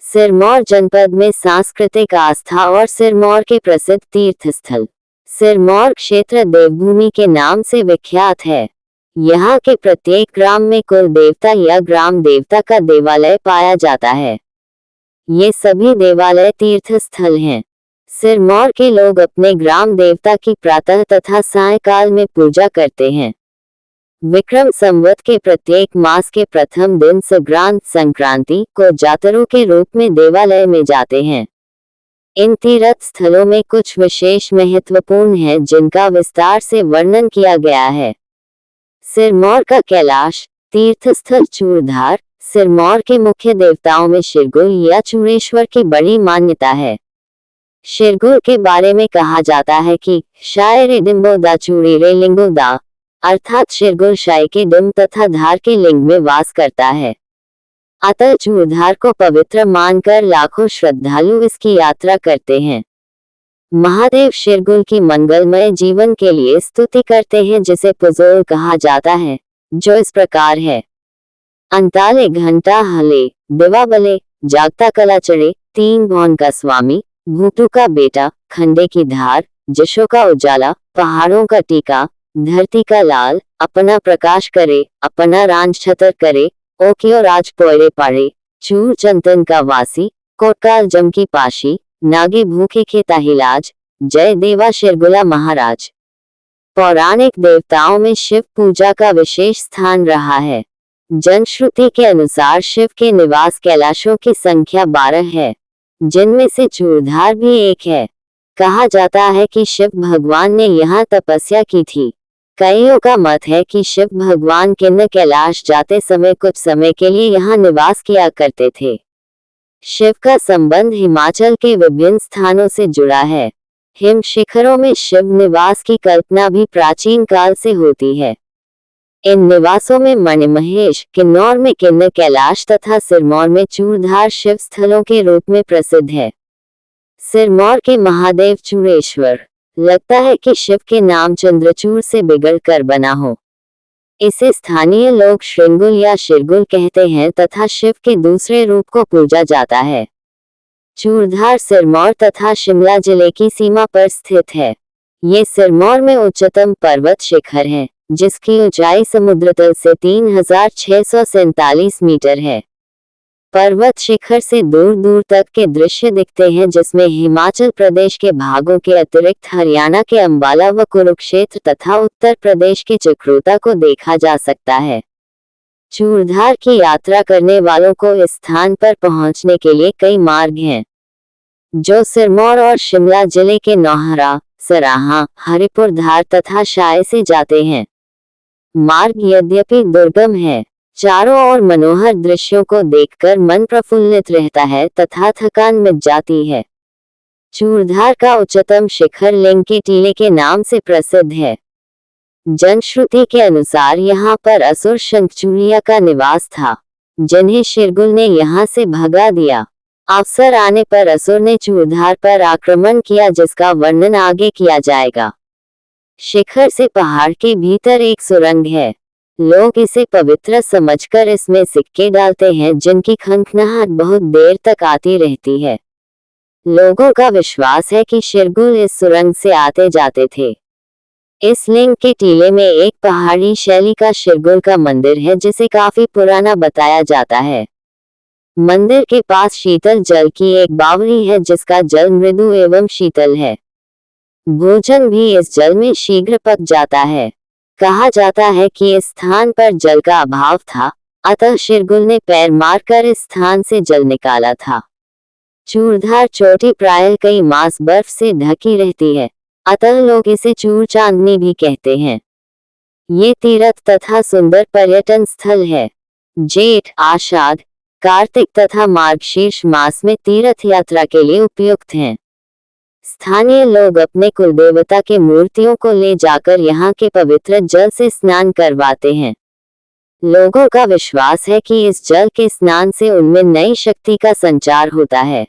सिरमौर जनपद में सांस्कृतिक आस्था और सिरमौर के प्रसिद्ध तीर्थ स्थल। सिरमौर क्षेत्र देवभूमि के नाम से विख्यात है। यहाँ के प्रत्येक ग्राम में कुल देवता या ग्राम देवता का देवालय पाया जाता है। ये सभी देवालय तीर्थ स्थल हैं। सिरमौर के लोग अपने ग्राम देवता की प्रातः तथा सायंकाल में पूजा करते हैं। विक्रम संवत के प्रत्येक मास के प्रथम दिन संक्रांति को जातरों के रूप में देवालय में जाते हैं। इन तीर्थ स्थलों में कुछ विशेष महत्वपूर्ण है जिनका विस्तार से वर्णन किया गया है। सिरमौर का कैलाश तीर्थ स्थल चूड़धार। सिरमौर के मुख्य देवताओं में शिरगुल या चूड़ेश्वर की बड़ी मान्यता है। शिरगुल के बारे में कहा जाता है कि शायरे डिम्बो दा चूड़ी रे लिंगो दा, अर्थात शिरगुल शाय के डिम्ब तथा धार के लिंग में वास करता है। अतः चूड़धार को पवित्र मानकर लाखों श्रद्धालु इसकी यात्रा करते हैं। महादेव शिरगुल की मंगलमय जीवन के लिए स्तुति करते हैं जिसे पुजोल कहा जाता है, जो इस प्रकार है। अंताले घंटा हले, दिवा बले, जागता कला चढ़े, तीन भौन का स्वामी, भूतू का बेटा, खंडे की धार, जशो का उजाला, पहाड़ों का टीका, धरती का लाल, अपना प्रकाश करे, अपना रांझ छतर करे, ओकियो राज पोयरे पाड़े, चूर चंदन का वासी, कोटकाल जम की पाशी, नागे भूखे खेता हिलाज, जय देवा शिरगुला महाराज। पौराणिक देवताओं में शिव पूजा का विशेष स्थान रहा है। जनश्रुति के अनुसार शिव के निवास कैलाशों की संख्या 12 है, जिनमें से चूड़धार भी एक है। कहा जाता है कि शिव भगवान ने यहाँ तपस्या की थी। कईयों का मत है कि शिव भगवान किन्नर कैलाश जाते समय कुछ समय के लिए यहाँ निवास किया करते थे। शिव का संबंध हिमाचल के विभिन्न स्थानों से जुड़ा है। हिम शिखरों में शिव निवास की कल्पना भी प्राचीन काल से होती है। इन निवासों में मणिमहेश, किन्नौर में किन्नर कैलाश तथा सिरमौर में चूड़धार शिव स्थलों के रूप में प्रसिद्ध है। सिरमौर के महादेव चूड़ेश्वर, लगता है कि शिव के नाम चंद्रचूड़ से बिगड़ कर बना हो। इसे स्थानीय लोग श्रृंगुल या शिरगुल कहते हैं तथा शिव के दूसरे रूप को पूजा जाता है। चूड़धार सिरमौर तथा शिमला जिले की सीमा पर स्थित है। ये सिरमौर में उच्चतम पर्वत शिखर है, जिसकी ऊंचाई समुद्र तल से 3647 मीटर है। पर्वत शिखर से दूर दूर तक के दृश्य दिखते हैं, जिसमें हिमाचल प्रदेश के भागों के अतिरिक्त हरियाणा के अंबाला व कुरुक्षेत्र तथा उत्तर प्रदेश के चक्रोता को देखा जा सकता है। चूड़धार की यात्रा करने वालों को इस स्थान पर पहुंचने के लिए कई मार्ग हैं, जो सिरमौर और शिमला जिले के नौहरा, सराहा, हरिपुर धार तथा शाय से जाते हैं। मार्ग यद्यपि दुर्गम है, चारों ओर मनोहर दृश्यों को देखकर मन प्रफुल्लित रहता है तथा थकान मिट जाती है। चूड़धार का उच्चतम शिखर लिंग के टीले के नाम से प्रसिद्ध है। जनश्रुति के अनुसार यहाँ पर असुर शंखचूड़िया का निवास था, जिन्हें शिरगुल ने यहाँ से भगा दिया। अवसर आने पर असुर ने चूड़धार पर आक्रमण किया, जिसका वर्णन आगे किया जाएगा। शिखर से पहाड़ के भीतर एक सुरंग है। लोग इसे पवित्र समझकर इसमें सिक्के डालते हैं, जिनकी खनखनाहट बहुत देर तक आती रहती है। लोगों का विश्वास है कि शिरगुल इस सुरंग से आते जाते थे। इस लिंग के टीले में एक पहाड़ी शैली का शिरगुल का मंदिर है, जिसे काफी पुराना बताया जाता है। मंदिर के पास शीतल जल की एक बावड़ी है, जिसका जल मृदु एवं शीतल है। भोजन भी इस जल में शीघ्र पक जाता है। कहा जाता है कि इस स्थान पर जल का अभाव था, अतः शिरगुल ने पैर मारकर इस स्थान से जल निकाला था। चूड़धार चोटी प्रायः कई मास बर्फ से ढकी रहती है, अतः लोग इसे चूड़ चांदनी भी कहते हैं। ये तीर्थ तथा सुंदर पर्यटन स्थल है। जेठ, आषाढ़, कार्तिक तथा मार्गशीर्ष मास में तीर्थ यात्रा के लिए उपयुक्त हैं। स्थानीय लोग अपने कुलदेवता के मूर्तियों को ले जाकर यहाँ के पवित्र जल से स्नान करवाते हैं। लोगों का विश्वास है कि इस जल के स्नान से उनमें नई शक्ति का संचार होता है।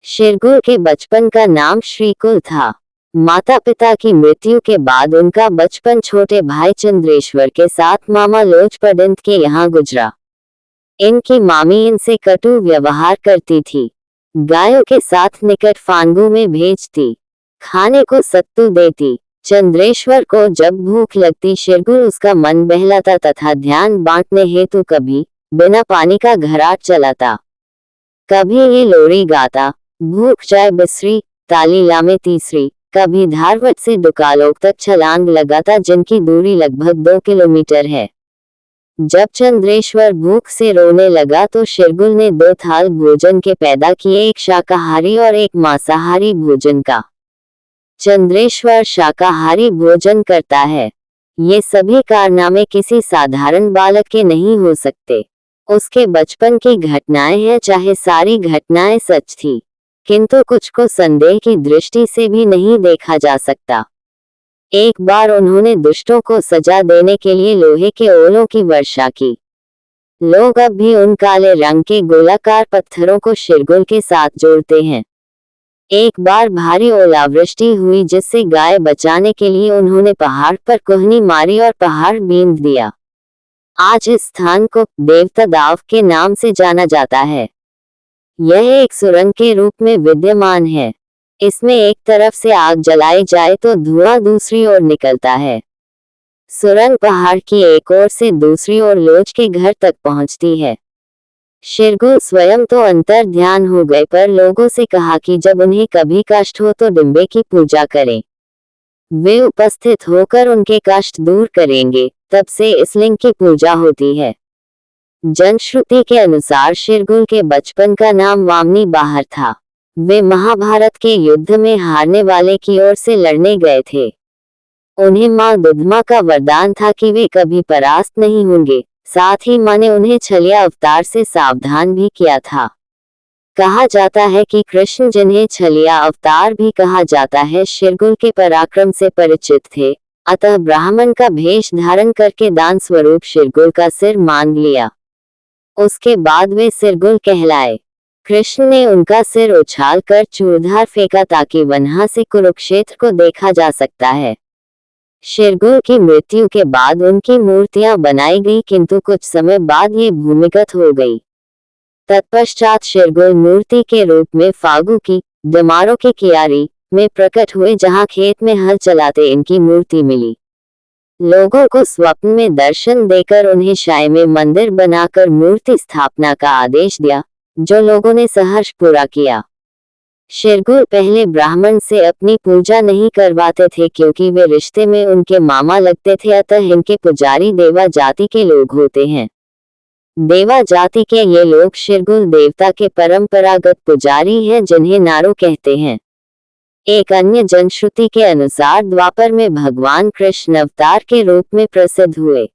शिरगुल के बचपन का नाम श्रीकुल था। माता पिता की मृत्यु के बाद उनका बचपन छोटे भाई चंद्रेश्वर के साथ मामा लोजपदंत के यहाँ गुजरा। इनकी मामी इनसे कटु व्यवहार करती थी, गायों के साथ निकट फांगों में भेजती, खाने को सत्तू देती। चंद्रेश्वर को जब भूख लगती शिरगुल उसका मन बहलाता तथा ध्यान बांटने हेतु कभी बिना पानी का घराट चलाता, कभी ये लोरी गाता, भूख जाए बिसरी ताली लामे तीसरी, कभी धारवट से दुकालोक तक छलांग लगाता जिनकी दूरी लगभग 2 किलोमीटर है। जब चंद्रेश्वर भूख से रोने लगा तो शिरगुल ने 2 थाल भोजन के पैदा किए, एक शाकाहारी और एक मांसाहारी भोजन का। चंद्रेश्वर शाकाहारी भोजन करता है। ये सभी कारनामे किसी साधारण बालक के नहीं हो सकते। उसके बचपन की घटनाएं हैं, चाहे सारी घटनाएं सच थी, किंतु कुछ को संदेह की दृष्टि से भी नहीं देखा जा सकता। एक बार उन्होंने दुष्टों को सजा देने के लिए लोहे के ओलों की वर्षा की। लोग अब भी उन काले रंग के गोलाकार पत्थरों को शिरगुल के साथ जोड़ते हैं। एक बार भारी ओलावृष्टि हुई जिससे गाय बचाने के लिए उन्होंने पहाड़ पर कोहनी मारी और पहाड़ बींध दिया। आज इस स्थान को देवता दाव के नाम से जाना जाता है। यह एक सुरंग के रूप में विद्यमान है। इसमें एक तरफ से आग जलाई जाए तो धुआं दूसरी ओर निकलता है। सुरंग पहाड़ की एक ओर से दूसरी ओर लोच के घर तक पहुंचती है। शिरगुल स्वयं तो अंतर ध्यान हो गए, पर लोगों से कहा कि जब उन्हें कभी कष्ट हो तो डिंबे की पूजा करें, वे उपस्थित होकर उनके कष्ट दूर करेंगे। तब से इस लिंग की पूजा होती है। जनश्रुति के अनुसार शिरगुल के बचपन का नाम वामनी बाहर था। वे महाभारत के युद्ध में हारने वाले की ओर से लड़ने गए थे। उन्हें मां दुधमा का वरदान था कि वे कभी परास्त नहीं होंगे। साथ ही मां ने उन्हें छलिया अवतार से सावधान भी किया था। कहा जाता है कि कृष्ण, जिन्हें छलिया अवतार भी कहा जाता है, शिरगुल के पराक्रम से परिचित थे, अतः ब्राह्मण का भेष धारण करके दान स्वरूप शिरगुल का सिर मांग लिया। उसके बाद वे सिरगुल कहलाए। कृष्ण ने उनका सिर उछाल कर चूरधार फेंका ताकि वहां से कुरुक्षेत्र को देखा जा सकता है। शिरगुल की मृत्यु के बाद उनकी मूर्तियां बनाई गई, किंतु कुछ समय बाद ये भूमिगत हो गई। तत्पश्चात शिरगुल मूर्ति के रूप में फागु की दमारों की कियारी में प्रकट हुए, जहां खेत में हल चलाते इनकी मूर्ति मिली। लोगों को स्वप्न में दर्शन देकर उन्हें शाय में मंदिर बनाकर मूर्ति स्थापना का आदेश दिया, जो लोगों ने सहर्ष पूरा किया। शिरगुल पहले ब्राह्मण से अपनी पूजा नहीं करवाते थे, क्योंकि वे रिश्ते में उनके मामा लगते थे, अतः इनके पुजारी देवा जाति के लोग होते हैं। देवा जाति के ये लोग शिरगुल देवता के परंपरागत पुजारी हैं, जिन्हें नारो कहते हैं। एक अन्य जनश्रुति के अनुसार द्वापर में भगवान कृष्ण अवतार के रूप में प्रसिद्ध हुए।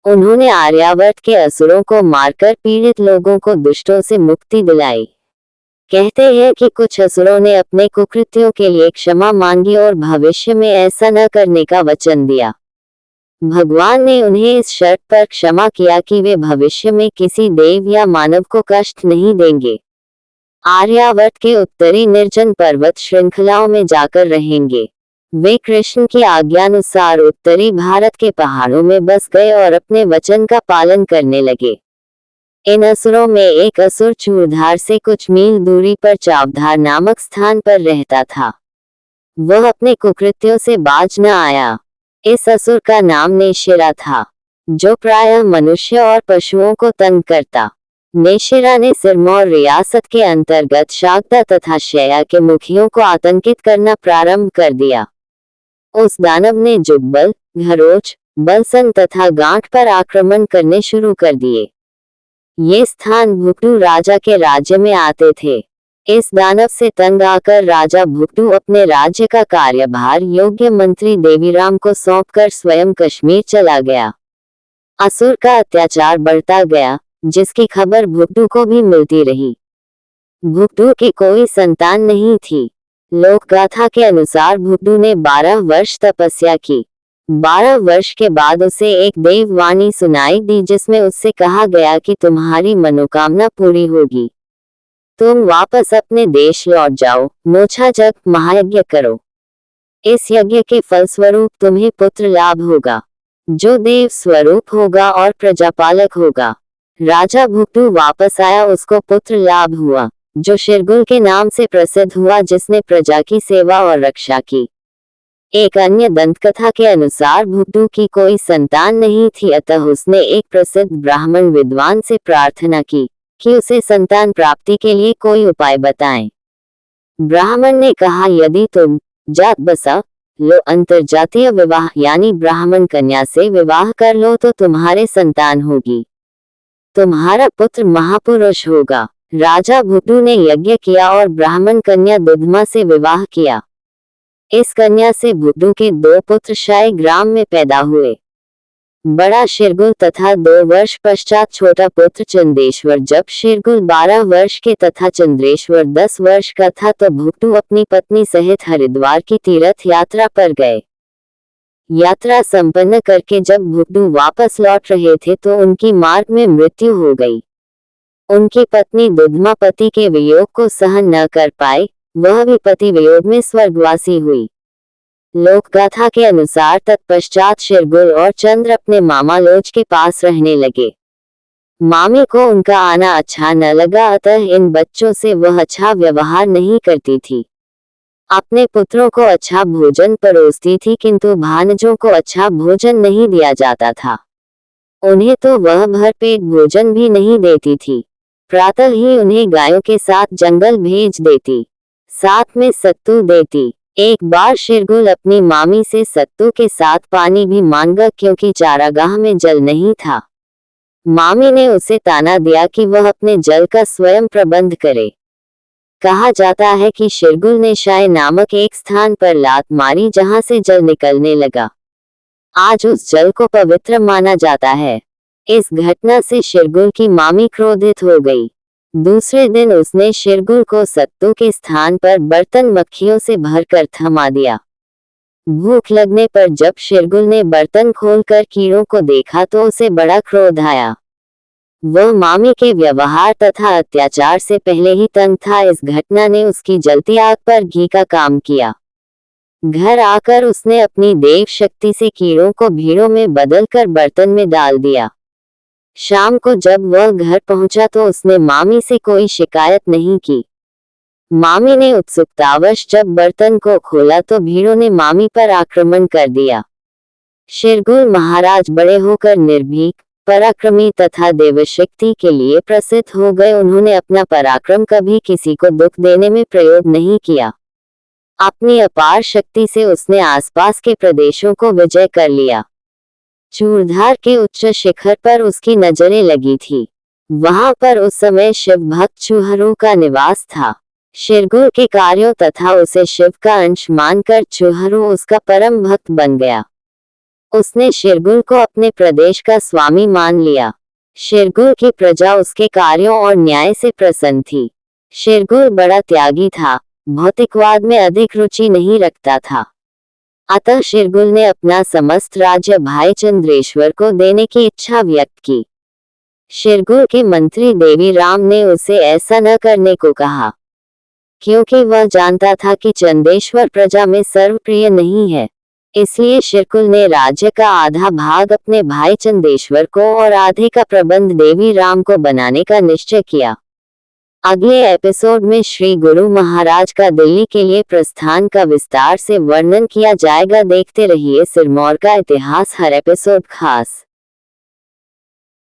उन्होंने आर्यावर्त के असुरों को मारकर पीड़ित लोगों को दुष्टों से मुक्ति दिलाई। कहते हैं कि कुछ असुरों ने अपने कुकृत्यों के लिए क्षमा मांगी और भविष्य में ऐसा न करने का वचन दिया। भगवान ने उन्हें इस शर्त पर क्षमा किया कि वे भविष्य में किसी देव या मानव को कष्ट नहीं देंगे। आर्यावर्त के उत्तरी निर्जन पर्वत श्रृंखलाओं में जाकर रहेंगे। वे कृष्ण की आज्ञानुसार उत्तरी भारत के पहाड़ों में बस गए और अपने वचन का पालन करने लगे। इन असुरों में एक असुर चूरधार से कुछ मील दूरी पर चावधार नामक स्थान पर रहता था। वह अपने कुकृत्यों से बाज न आया। इस असुर का नाम नेशिरा था, जो प्रायः मनुष्य और पशुओं को तंग करता। नेशिरा ने सिरमौर रियासत के अंतर्गत शाक्दा तथा शया के मुखियों को आतंकित करना प्रारंभ कर दिया। उस दानव ने जुब्बल, घरोच, बलसन तथा गांठ पर आक्रमण करने शुरू कर दिए। ये स्थान भुक्टू राजा के राज्य में आते थे। इस दानव से तंग आकर राजा भुक्टू अपने राज्य का कार्यभार योग्य मंत्री देवीराम को सौंपकर स्वयं कश्मीर चला गया। असुर का अत्याचार बढ़ता गया, जिसकी खबर भुक्टू को भी मिलती रही। भुक्टू की कोई संतान नहीं थी। लोक गाथा के अनुसार भुक्टू ने 12 वर्ष तपस्या की। 12 वर्ष के बाद उसे एक देववाणी सुनाई दी, जिसमें उससे कहा गया कि तुम्हारी मनोकामना पूरी होगी। तुम वापस अपने देश लौट जाओ, मोछा जग महायज्ञ करो। इस यज्ञ के फलस्वरूप तुम्हें पुत्र लाभ होगा, जो देव स्वरूप होगा और प्रजापालक होगा। राजा भुक्तु वापस आया, उसको पुत्र लाभ हुआ जो शिरगुल के नाम से प्रसिद्ध हुआ, जिसने प्रजा की सेवा और रक्षा की। एक अन्य दंतकथा के अनुसार भुक्तु की कोई संतान नहीं थी, अतः उसने एक प्रसिद्ध ब्राह्मण विद्वान से प्रार्थना की कि उसे संतान प्राप्ति के लिए कोई उपाय बताएं। ब्राह्मण ने कहा, यदि तुम जात बसा लो अंतरजातीय विवाह यानी ब्राह्मण कन्या से विवाह कर लो तो तुम्हारे संतान होगी, तुम्हारा पुत्र महापुरुष होगा। राजा भुक्तु ने यज्ञ किया और ब्राह्मण कन्या दुधमा से विवाह किया। इस कन्या से भुक्तु के 2 पुत्र शाही ग्राम में पैदा हुए, बड़ा शिरगुल तथा 2 वर्ष पश्चात छोटा पुत्र चंदेश्वर। जब शिरगुल 12 वर्ष के तथा चंद्रेश्वर 10 वर्ष का था तो भुक्तु अपनी पत्नी सहित हरिद्वार की तीर्थ यात्रा पर गए। यात्रा संपन्न करके जब भुक्तु वापस लौट रहे थे तो उनकी मार्ग में मृत्यु हो गई। उनकी पत्नी दुधमा पति के वियोग को सहन न कर पाई, वह भी पति वियोग में स्वर्गवासी हुई। लोकगाथा के अनुसार तत्पश्चात शिरगुल और चंद्र अपने मामा लोज के पास रहने लगे। मामी को उनका आना अच्छा न लगा, अतः इन बच्चों से वह अच्छा व्यवहार नहीं करती थी। अपने पुत्रों को अच्छा भोजन परोसती थी, किंतु भानजों को अच्छा भोजन नहीं दिया जाता था। उन्हें तो वह भरपेट भोजन भी नहीं देती थी। प्रातः ही उन्हें गायों के साथ जंगल भेज देती, साथ में सत्तू देती। एक बार शिरगुल अपनी मामी से सत्तू के साथ पानी भी मांगा, क्योंकि चारागाह में जल नहीं था। मामी ने उसे ताना दिया कि वह अपने जल का स्वयं प्रबंध करे। कहा जाता है कि शिरगुल ने शाय नामक एक स्थान पर लात मारी, जहां से जल निकलने लगा। आज उस जल को पवित्र माना जाता है। इस घटना से शिरगुल की मामी क्रोधित हो गई। दूसरे दिन उसने शिरगुल को सत्तू के स्थान पर बर्तन मक्खियों से भरकर थमा दिया। भूख लगने पर जब शिरगुल ने बर्तन खोलकर कीड़ों को देखा तो उसे बड़ा क्रोध आया। वह मामी के व्यवहार तथा अत्याचार से पहले ही तंग था। इस घटना ने उसकी जलती आग पर घी का काम किया। घर आकर उसने अपनी देव शक्ति से कीड़ों को भीड़ों में बदलकर बर्तन में डाल दिया। शाम को जब वह घर पहुंचा तो उसने मामी से कोई शिकायत नहीं की। मामी ने उत्सुकतावश जब बर्तन को खोला तो भीड़ों ने मामी पर आक्रमण कर दिया। शिरगुल महाराज बड़े होकर निर्भीक, पराक्रमी तथा देवशक्ति के लिए प्रसिद्ध हो गए। उन्होंने अपना पराक्रम कभी किसी को दुख देने में प्रयोग नहीं किया। अपनी अपार शक्ति से उसने आसपास के प्रदेशों को विजय कर लिया। चूरधार के उच्च शिखर पर उसकी नजरें लगी थी। वहां पर उस समय शिव भक्त चूहरू का निवास था। शिरगुल के कार्यों तथा उसे शिव का अंश मानकर चूहरू उसका परम भक्त बन गया। उसने शिरगुल को अपने प्रदेश का स्वामी मान लिया। शिरगुल की प्रजा उसके कार्यों और न्याय से प्रसन्न थी। शिरगुल बड़ा त्यागी था, भौतिकवाद में अधिक रुचि नहीं रखता था। अतः शिरगुल ने अपना समस्त राज्य भाई चंद्रेश्वर को देने की इच्छा व्यक्त की। शिरगुल के मंत्री देवी राम ने उसे ऐसा न करने को कहा, क्योंकि वह जानता था कि चंदेश्वर प्रजा में सर्वप्रिय नहीं है। इसलिए शिरगुल ने राज्य का आधा भाग अपने भाई चंदेश्वर को और आधे का प्रबंध देवी राम को बनाने का निश्चय किया। अगले एपिसोड में श्री गुरु महाराज का दिल्ली के लिए प्रस्थान का विस्तार से वर्णन किया जाएगा। देखते रहिए सिरमौर का इतिहास, हर एपिसोड खास।